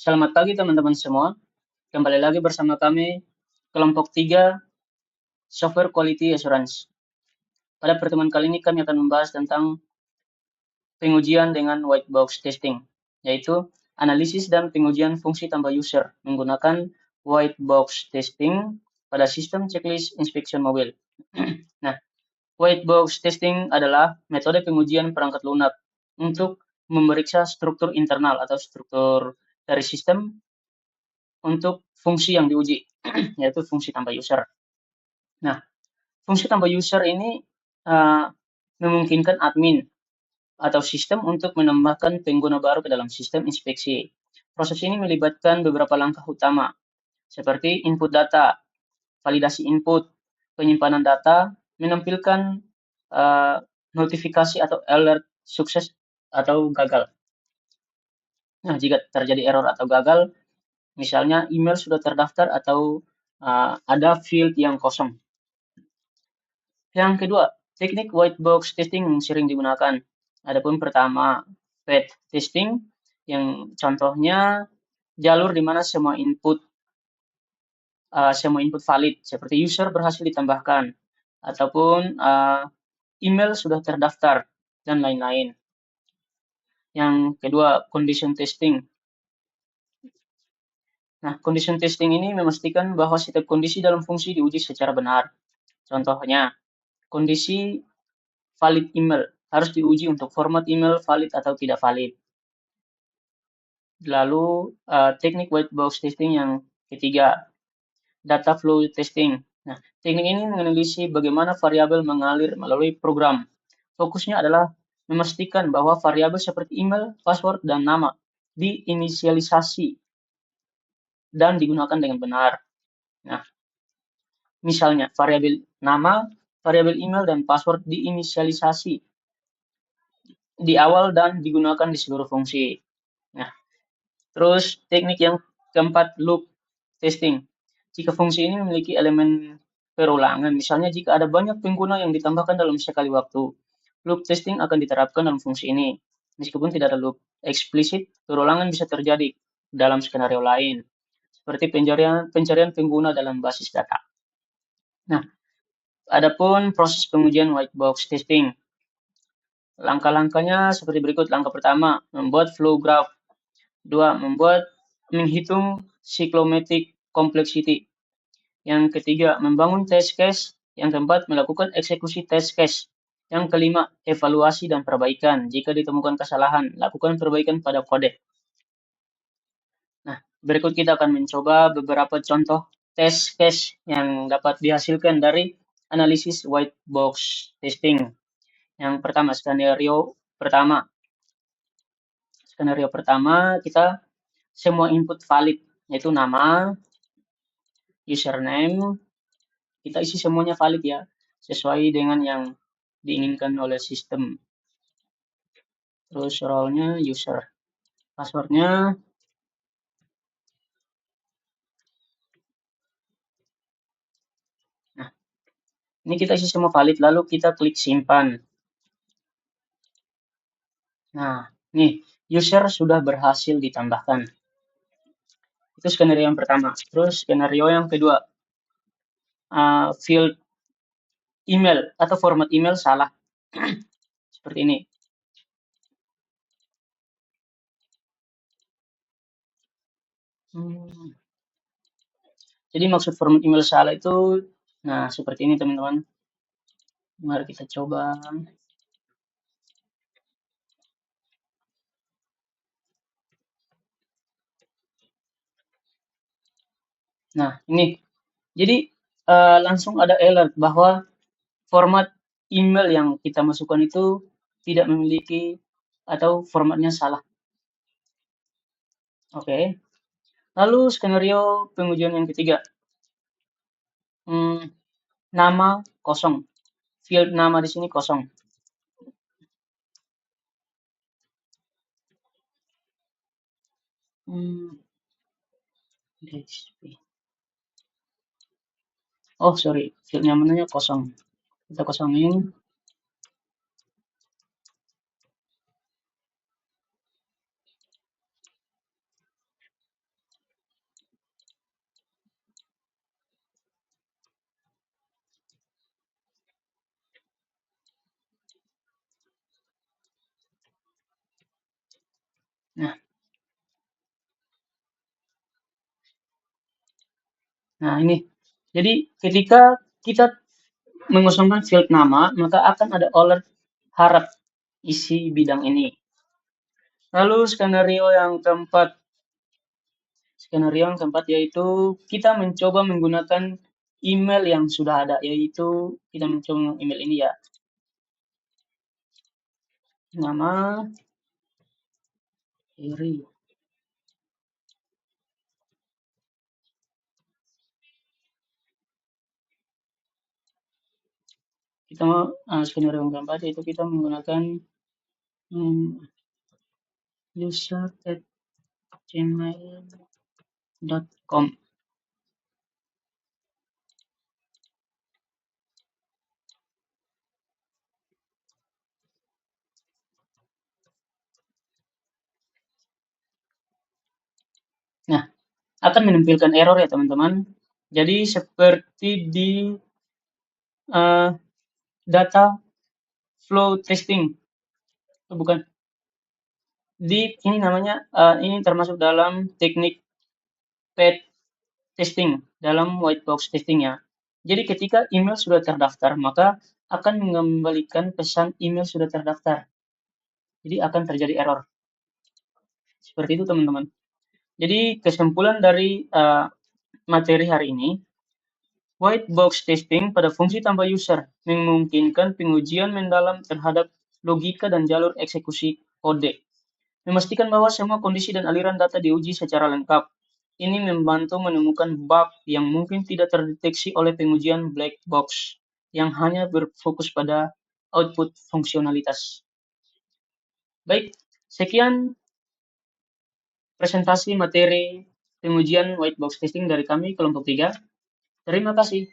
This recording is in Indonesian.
Selamat pagi teman-teman semua. Kembali lagi bersama kami kelompok 3 Software Quality Assurance. Pada pertemuan kali ini kami akan membahas tentang pengujian dengan white box testing, yaitu analisis dan pengujian fungsi tambah user menggunakan white box testing pada sistem checklist inspection mobil. Nah, white box testing adalah metode pengujian perangkat lunak untuk memeriksa struktur internal atau struktur dari sistem untuk fungsi yang diuji, yaitu fungsi tambah user. Nah, fungsi tambah user ini uh, memungkinkan admin atau sistem untuk menambahkan pengguna baru ke dalam sistem inspeksi. Proses ini melibatkan beberapa langkah utama, seperti input data, validasi input, penyimpanan data, menampilkan uh, notifikasi atau alert sukses atau gagal. Nah, jika terjadi error atau gagal, misalnya email sudah terdaftar atau ada field yang kosong. Yang kedua, teknik white box testing sering digunakan. Adapun pertama, path testing, yang contohnya jalur di mana semua input valid, seperti user berhasil ditambahkan, ataupun email sudah terdaftar, dan lain-lain. Yang kedua, condition testing. Nah, condition testing ini memastikan bahwa setiap kondisi dalam fungsi diuji secara benar. Contohnya, kondisi valid email harus diuji untuk format email valid atau tidak valid. Lalu teknik white box testing yang ketiga, data flow testing. Nah, teknik ini menganalisis bagaimana variabel mengalir melalui program. Fokusnya adalah memastikan bahwa variabel seperti email, password, dan nama diinisialisasi dan digunakan dengan benar. Nah, misalnya variabel nama, variabel email, dan password diinisialisasi di awal dan digunakan di seluruh fungsi. Nah, terus teknik yang keempat, loop testing. Jika fungsi ini memiliki elemen perulangan, misalnya jika ada banyak pengguna yang ditambahkan dalam sekali waktu, loop testing akan diterapkan dalam fungsi ini. Meskipun tidak ada loop eksplisit, perulangan bisa terjadi dalam skenario lain, seperti pencarian pengguna dalam basis data. Nah, adapun proses pengujian white box testing. Langkah-langkahnya seperti berikut. Langkah pertama, membuat flow graph. Dua, menghitung cyclomatic complexity. Yang ketiga, membangun test case. Yang keempat, melakukan eksekusi test case. Yang kelima, evaluasi dan perbaikan. Jika ditemukan kesalahan, lakukan perbaikan pada kode. Nah, berikut kita akan mencoba beberapa contoh test case yang dapat dihasilkan dari analisis white box testing. Yang pertama, skenario pertama. Skenario pertama, kita semua input valid, yaitu nama, username, kita isi semuanya valid ya, sesuai dengan yang diinginkan oleh sistem. Terus role-nya user, passwordnya nah, ini kita isi semua valid, lalu kita klik simpan. Nah, nih, user sudah berhasil ditambahkan. Itu skenario yang pertama. Terus skenario yang kedua, field email atau format email salah. Seperti ini. Jadi maksud format email salah itu, nah seperti ini teman-teman. Mari kita coba. Nah, ini. Jadi langsung ada alert bahwa format email yang kita masukkan itu tidak memiliki atau formatnya salah. Oke. Lalu skenario pengujian yang ketiga. Nama kosong. Field nama di sini kosong. Oh, sorry. Field namanya kosong. Kita kosongin. Nah, ini. Jadi, ketika kita mengosongkan field nama, maka akan ada alert harap isi bidang ini. Lalu skenario yang keempat yaitu kita mencoba menggunakan email yang sudah ada, yaitu kita mencoba email ini ya. Nama Iri. Kita skenario yang keempat yaitu kita menggunakan user@gmail.com. Nah, akan menampilkan error ya teman-teman. Jadi seperti di uh, data flow testing, bukan? Ini namanya ini termasuk dalam teknik paid testing dalam white box testing ya. Jadi ketika email sudah terdaftar, maka akan mengembalikan pesan email sudah terdaftar. Jadi akan terjadi error. Seperti itu teman-teman. Jadi kesimpulan dari materi hari ini, white box testing pada fungsi tanpa user memungkinkan pengujian mendalam terhadap logika dan jalur eksekusi kode. Memastikan bahwa semua kondisi dan aliran data diuji secara lengkap. Ini membantu menemukan bug yang mungkin tidak terdeteksi oleh pengujian black box yang hanya berfokus pada output fungsionalitas. Baik, sekian presentasi materi pengujian white box testing dari kami kelompok 3. Terima kasih.